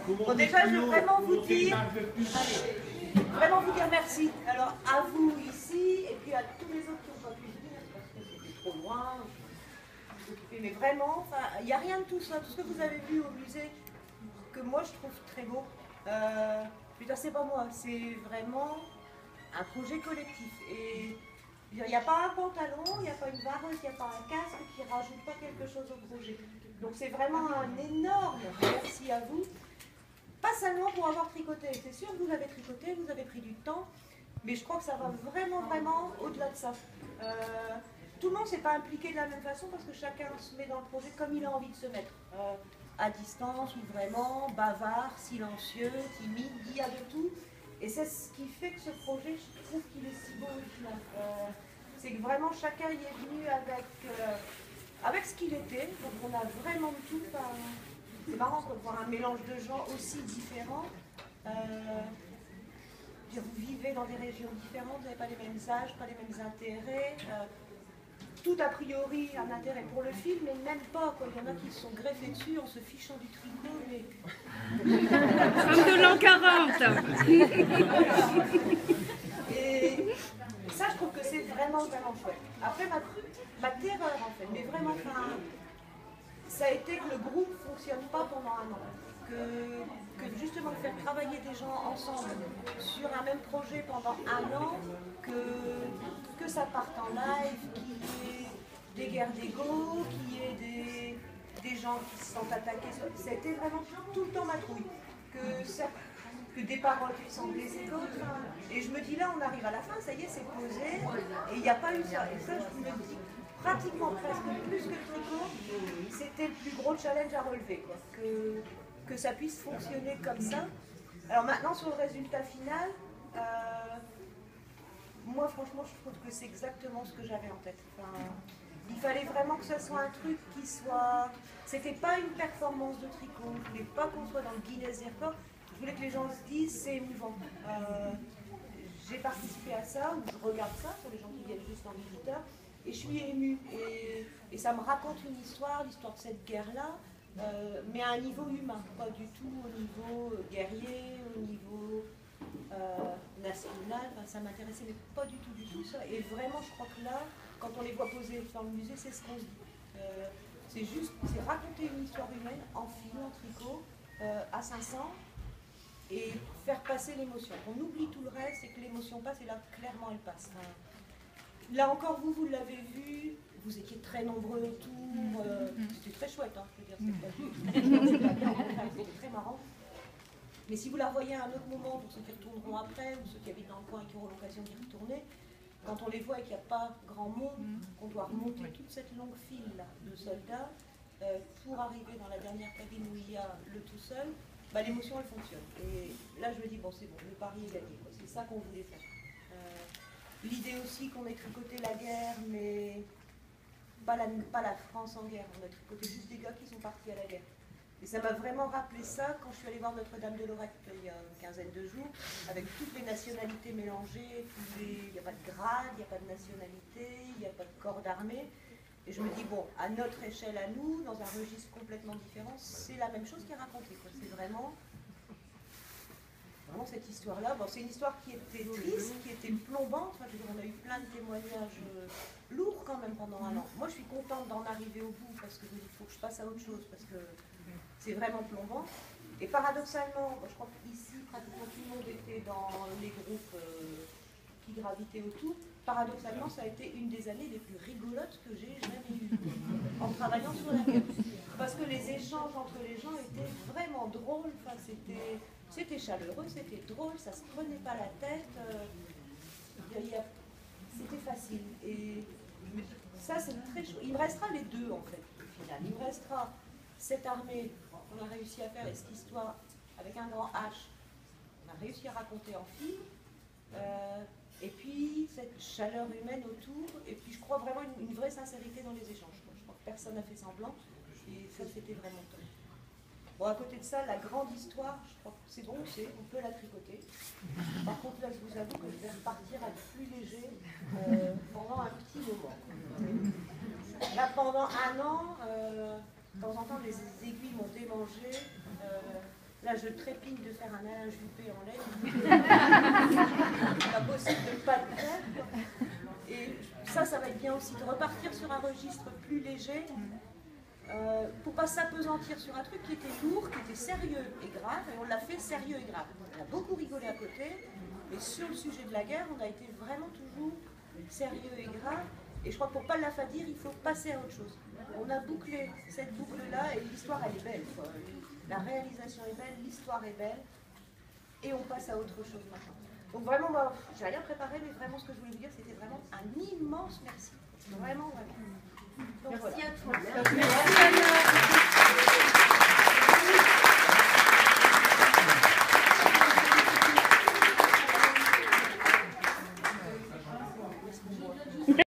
Bon, déjà, je veux vraiment vous dire, allez, vraiment vous dire merci. Alors, à vous ici, et puis à tous les autres qui n'ont pas pu venir, parce que c'était trop loin, mais vraiment, enfin, il n'y a rien de tout ça. Tout ce que vous avez vu au musée, que moi je trouve très beau, putain, c'est pas moi, c'est vraiment un projet collectif. Et il n'y a pas un pantalon, il n'y a pas une vareuse, il n'y a pas un casque qui rajoute pas quelque chose au projet. Donc c'est vraiment un énorme merci à vous. Pas seulement pour avoir tricoté, c'est sûr que vous avez tricoté, vous avez pris du temps, mais je crois que ça va vraiment au-delà de ça. Tout le monde ne s'est pas impliqué de la même façon parce que chacun se met dans le projet comme il a envie de se mettre. À distance ou vraiment, bavard, silencieux, timide, il y a de tout. Et c'est ce qui fait que ce projet, je trouve qu'il est si beau au final. C'est que vraiment chacun y est venu avec ce qu'il était, donc on a vraiment tout. C'est marrant de voir un mélange de gens aussi différents. Vous vivez dans des régions différentes, vous n'avez pas les mêmes âges, pas les mêmes intérêts. Tout a priori un intérêt pour le film, mais même pas. Quoi. Il y en a qui se sont greffés dessus en se fichant du tricot. Mais... Comme de l'an 40. Et ça, je trouve que c'est vraiment chouette. Après, ma terreur, en fait, mais vraiment, ça a été que le groupe ne fonctionne pas pendant un an. Que justement faire travailler des gens ensemble sur un même projet pendant un an, que ça parte en live, qu'il y ait des guerres d'ego, qu'il y ait des gens qui se sentent attaqués. Ça a été vraiment tout le temps ma trouille. Que des paroles qui sont blessées d'autres. Et je me dis là, on arrive à la fin, ça y est, c'est posé, et il n'y a pas eu ça. Et ça, je me dis pratiquement presque plus que le tricot, c'était le plus gros challenge à relever, quoi. Que ça puisse fonctionner comme ça. Alors maintenant, sur le résultat final, moi franchement, je trouve que c'est exactement ce que j'avais en tête. Enfin, il fallait vraiment que ce soit un truc qui soit... C'était pas une performance de tricot, je voulais pas qu'on soit dans le Guinness des records, je voulais que les gens se disent c'est émouvant. J'ai participé à ça, ou je regarde ça pour les gens qui viennent juste en visiteur, et je suis émue. Et ça me raconte une histoire, l'histoire de cette guerre-là, mais à un niveau humain, pas du tout au niveau guerrier, au niveau national, enfin, ça m'intéressait, mais pas du tout ça. Et vraiment, je crois que là, quand on les voit poser dans le musée, c'est ce qu'on se dit. C'est raconter une histoire humaine en fil, en tricot, à 500, et faire passer l'émotion. On oublie tout le reste, et que l'émotion passe, et là, clairement, elle passe. Là encore, vous l'avez vu, vous étiez très nombreux autour, c'était très chouette, hein, je veux dire, c'était très marrant. Mais si vous la revoyez à un autre moment, pour ceux qui retourneront après, ou ceux qui habitent dans le coin et qui auront l'occasion d'y retourner, quand on les voit et qu'il n'y a pas grand monde, qu'on doit remonter toute cette longue file là, de soldats pour arriver dans la dernière cabine où il y a le tout seul, bah, l'émotion elle fonctionne. Et là je me dis, bon c'est bon, le pari est gagné, c'est ça qu'on voulait faire. L'idée aussi qu'on ait tricoté la guerre, mais pas la France en guerre, on a tricoté juste des gars qui sont partis à la guerre. Et ça m'a vraiment rappelé ça quand je suis allée voir Notre-Dame de Lorette il y a une quinzaine de jours, avec toutes les nationalités mélangées, il n'y a pas de grade, il n'y a pas de nationalité, il n'y a pas de corps d'armée. Et je me dis, bon, à notre échelle à nous, dans un registre complètement différent, c'est la même chose qui est racontée. C'est vraiment cette histoire-là. Bon, c'est une histoire qui était triste, qui était plombante. Enfin, je veux dire, on a eu plein de témoignages lourds quand même pendant un an. Moi, je suis contente d'en arriver au bout parce que il faut que je passe à autre chose, parce que c'est vraiment plombant. Et paradoxalement, je crois qu'ici, pratiquement tout le monde était dans les groupes qui gravitaient autour. Paradoxalement, ça a été une des années les plus rigolotes que j'ai jamais eues en travaillant sur la guerre. Parce que les échanges entre les gens étaient vraiment drôles. Enfin, c'était chaleureux, c'était drôle, ça se prenait pas la tête. C'était facile. Et ça, c'est très chaud. Il me restera les deux, en fait, au final. Il me restera cette armée qu'on a réussi à faire et cette histoire avec un grand H, on a réussi à raconter en film. Et puis cette chaleur humaine autour, et puis je crois vraiment une vraie sincérité dans les échanges. Je crois que personne n'a fait semblant, et ça c'était vraiment top. Bon, à côté de ça, la grande histoire, je crois que c'est bon, on peut la tricoter. Par contre, là, je vous avoue que je vais repartir à être plus léger pendant un petit moment. Là, pendant un an, de temps en temps, les aiguilles m'ont démangé. Là, je trépigne de faire un Alain Juppé en laine. C'est pas possible de ne pas le faire. Et ça va être bien aussi de repartir sur un registre plus léger pour pas s'apesantir sur un truc qui était lourd, qui était sérieux et grave. Et on l'a fait sérieux et grave. On a beaucoup rigolé à côté. Mais sur le sujet de la guerre, on a été vraiment toujours sérieux et grave. Et je crois que pour ne pas l'affadir, il faut passer à autre chose. On a bouclé cette boucle-là et l'histoire, elle est belle, quoi. La réalisation est belle, l'histoire est belle. Et on passe à autre chose maintenant. Donc vraiment, moi, j'ai rien préparé, mais vraiment ce que je voulais vous dire, c'était vraiment un immense merci. Vraiment, vraiment. Donc, Merci voilà. à toi. Merci.